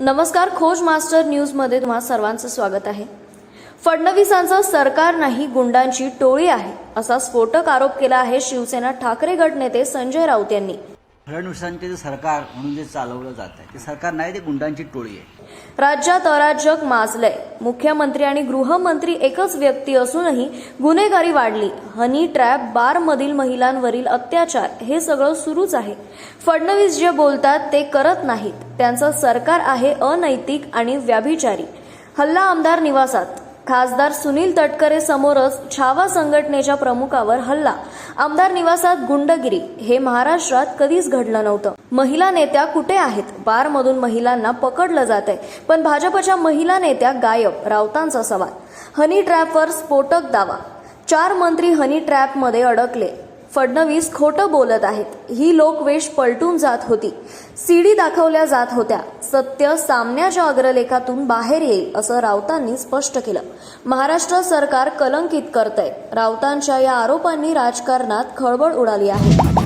नमस्कार, खोज मास्टर न्यूजमध्ये तुम्हा सर्वांचं स्वागत आहे। फडणवीसांचं सरकार नाही, गुंडांची टोळी आहे असा स्फोटक आरोप केला आहे शिवसेना ठाकरे गट नेते संजय राऊत यांनी। फडणवीसांचे जे सरकार म्हणून जे चालवलं जात आहे ते सरकार नाही, ते गुंडांची टोळी आहे। राज्यात अराजक माजलंय। मुख्यमंत्री आणि गृहमंत्री एकच व्यक्ती असूनही गुन्हेगारी वाढली। हनी ट्रॅप, बारमधील महिलांवरील अत्याचार हे सगळं सुरूच आहे। फडणवीस जे बोलतात ते करत नाहीत। त्यांचं सरकार आहे अनैतिक आणि व्याभिचारी। हल्ला आमदार निवासात, खासदार सुनील तटकरे समोरच छावा संघटनेच्या प्रमुखावर हल्ला। आमदार निवासात गुंडगिरी हे महाराष्ट्रात कधीच घडलं नव्हतं। महिला नेत्या कुठे आहेत? बारमधून महिलांना पकडलं जातंय, पण भाजपच्या महिला नेत्या गायब। राऊतांचा सवाल। हनी ट्रॅपवर स्फोटक दावा। 4 मंत्री हनी ट्रॅपमध्ये अडकले। फडणवीस खोटं बोलत आहेत। ही लोकवेश पलटून जात होती। सीडी दाखवल्या जात होत्या। सत्य सामन्याच्या अग्रलेखातून बाहेर येईल असं राऊतांनी स्पष्ट केलं। महाराष्ट्र सरकार कलंकित करतंय। राऊतांच्या या आरोपांनी राजकारणात खळबळ उडाली आहे।